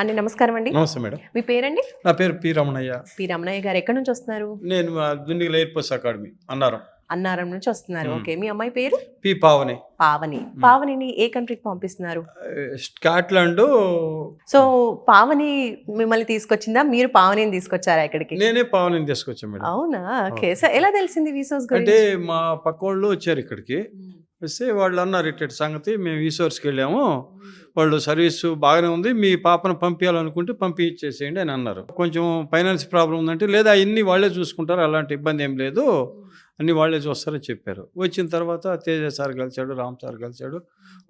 అండి నమస్కారం అండి. నమస్తే మేడం. మీ పేరండి? నా పేరు పి రమణయ్య. పి రమణయ్య గారు ఎక్కడి నుంచి వస్తున్నారు? నేను Dundigal air force academy Annaram. Annaram నుంచి వస్తున్నారు. ఓకే. మీ అమ్మాయి పేరు? పి పావని. పావని. పావనిని ఏ కంట్రీకి పంపిస్తున్నారు? స్కాట్లాండ్. సో పావని మిమ్మల్ని తీసుకొచ్చిందా, మీరు పావనిని తీసుకొచ్చారా ఇక్కడికి? నేనే పావనిని తీసుకొచ్చాను మేడం. అవునా? ఓకే. సో ఎలా తెలిసింది విసోర్స్ గురించి? అంటే మా పక్క వాళ్ళు వచ్చారు ఇక్కడికి. వస్తే వాళ్ళు అన్నారు ఇట్టటి సంగతి, మేము విసోర్స్కి వెళ్ళాము, వాళ్ళు సర్వీసు బాగానే ఉంది, మీ పాపను పంపించాలనుకుంటే పంపించేసేయండి అని అన్నారు. కొంచెం ఫైనాన్స్ ప్రాబ్లం ఉందంటే, లేదా అన్నీ వాళ్ళే చూసుకుంటారు, అలాంటి ఇబ్బంది ఏం లేదు, అన్నీ వాళ్ళే చూస్తారని చెప్పారు. వచ్చిన తర్వాత తేజ సార్ కలిశాడు, రామ్ సార్ కలిశాడు.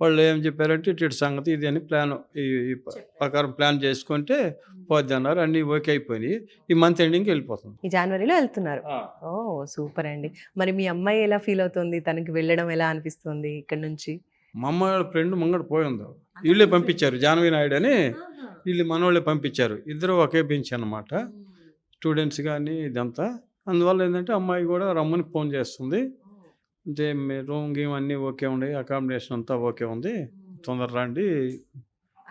వాళ్ళు ఏం చెప్పారంటే ఇటు సంగతి ఇది అని ప్లాన్, ఈ ప్రకారం ప్లాన్ చేసుకుంటే పోద్ది అన్నారు. అన్నీ ఓకే అయిపోయినాయి. ఈ మంత్ ఎండింగ్కి వెళ్ళిపోతుంది. ఈ జనవరిలో వెళ్తున్నారు. ఓ సూపర్ అండి. మరి మీ అమ్మాయి ఎలా ఫీల్ అవుతుంది? తనకి వెళ్ళడం ఎలా అనిపిస్తుంది ఇక్కడ నుంచి? మా అమ్మ వాళ్ళ ఫ్రెండ్ ముంగడు పోయిందో, వీళ్ళే పంపించారు, జానవి నాయుడు అని, వీళ్ళు మనోళ్ళే పంపించారు. ఇద్దరు ఒకే బెంచ్ అన్నమాట, స్టూడెంట్స్ కానీ ఇదంతా. అందువల్ల ఏంటంటే అమ్మాయి కూడా రమ్మని ఫోన్ చేస్తుంది. అంటే రూమ్ గేమ్ అన్నీ ఓకే ఉన్నాయి, అకామిడేషన్ అంతా ఓకే ఉంది, తొందర రండి.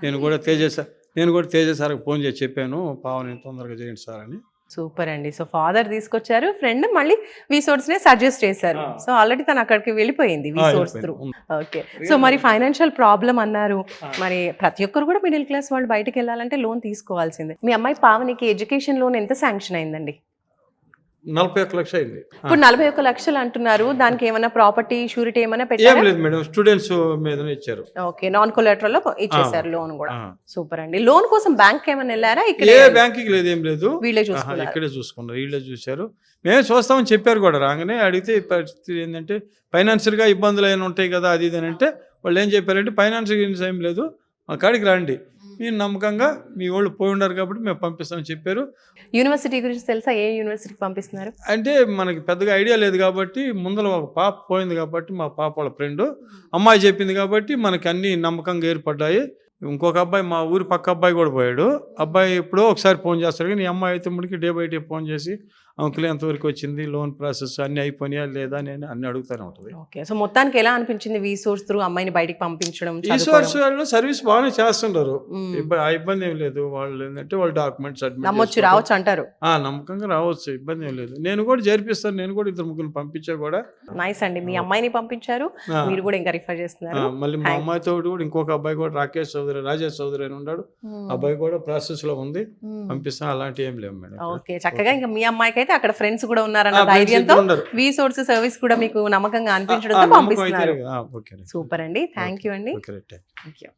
నేను కూడా తేజ సార్కి ఫోన్ చేసి చెప్పాను, పావని తొందరగా చేయండి సార్ అని. సూపర్ అండి. సో ఫాదర్ తీసుకొచ్చారు, ఫ్రెండ్ మళ్ళీ విసోర్స్ నే సజెస్ట్ చేశారు. సో ఆల్రెడీ తను అక్కడికి వెళ్ళిపోయింది విసోర్స్ త్రూ. ఓకే. సో మరి ఫైనాన్షియల్ ప్రాబ్లం అన్నారు, మరి ప్రతి ఒక్కరు కూడా మిడిల్ క్లాస్ వాళ్ళు బయటకు వెళ్ళాలంటే లోన్ తీసుకోవాల్సిందే. మీ అమ్మాయి పావనికి ఎడ్యుకేషన్ లోన్ ఎంత శాంక్షన్ అయిందండి? 41 లక్షలు అయింది. ఇప్పుడు 41 లక్షలు అంటున్నారు, దానికి ఏమైనా ప్రాపర్టీ షూరిటీ ఏమైనా ఏం పెట్టారా? లేదు మేడం, స్టూడెంట్స్ మీదనే ఇచ్చారు. ఓకే. నాన్ కొలాటరల్ లో ఇచ్చేసారు లోన్ కూడా. సూపర్ అండి. లోన్ కోసం బ్యాంక్ ఏమైనా వెళ్ళారా? ఇక్కడ ఏ బ్యాంకింగ్ లేదు, ఏం లేదు, వీళ్ళే చూసుకున్నారు. ఇక్కడే చూసుకున్నారు, వీళ్ళే చూశారు. మేమే చూస్తామని చెప్పారు కూడా. రాగానే అడిగితే పరిస్థితి ఏంటంటే ఫైనాన్షియల్గా ఇబ్బందులు అయినా ఉంటాయి కదా, అది ఇది అని అంటే వాళ్ళు ఏం చెప్పారంటే ఫైనాన్షియల్ ఏం లేదు, మా కాడికి రండి, మీరు నమ్మకంగా మీ వాళ్ళు పోయి ఉన్నారు కాబట్టి మేము పంపిస్తామని చెప్పారు. యూనివర్సిటీ గురించి తెలుసా? ఏ యూనివర్సిటీకి పంపిస్తున్నారు? అంటే మనకి పెద్దగా ఐడియా లేదు కాబట్టి, ముందర ఒక పాప పోయింది కాబట్టి, మా పాప వాళ్ళ ఫ్రెండ్ అమ్మాయి చెప్పింది కాబట్టి మనకి అన్నీ నమ్మకంగా ఏర్పడ్డాయి. ఇంకొక అబ్బాయి, మా ఊరి పక్క అబ్బాయి కూడా పోయాడు. అబ్బాయి ఎప్పుడో ఒకసారి ఫోన్ చేస్తాడు, కానీ ఈ అమ్మాయి అయితే ముడికి డే బై డే ఫోన్ చేసి అంకుల్ ఎంతవరకు వచ్చింది, లోన్ ప్రాసెస్ అన్నీ అయిపోయినాయా లేదా నేను అన్ని అడుగుతూనే ఉంటుంది. ఓకే. సో మొత్తానికి ఎలా అనిపించింది విసోర్స్ త్రూ అమ్మాయిని బయటికి పంపించడం? ఈ సోర్స్ వాళ్ళు సర్వీస్ బాగానే చేస్తుంటారు, ఆ ఇబ్బంది ఏం లేదు. వాళ్ళు ఏంటంటే వాళ్ళు డాక్యుమెంట్స్ నమ్మొచ్చు, రావచ్చు అంటారు. నమ్మకంగా రావచ్చు, ఇబ్బంది ఏం లేదు. నేను కూడా జరిపిస్తాను, నేను కూడా 2-3 పంపించా కూడా. నైస్ అండి. మీ అమ్మాయిని పంపించారు, మీరు కూడా ఇంకా రిఫర్ చేస్తున్నారు. మళ్ళీ మా అమ్మాయితో కూడా ఇంకొక అబ్బాయి కూడా రాజేష్ చౌదరి అని ఉన్నాడు, అబ్బాయి కూడా ప్రాసెస్ లో ఉంది, పంపిస్తాను. అలాంటి ఏం లేవు మేడం. ఓకే. చక్కగా ఇంకా మీ అమ్మాయికి అయితే అక్కడ ఫ్రెండ్స్ కూడా ఉన్నారన్న ధైర్యంతో విసోర్స్ సర్వీస్ కూడా మీకు నమ్మకంగా అనిపించడంతో పంపిస్తున్నారు. సూపర్ అండి. థ్యాంక్ యూ అండి.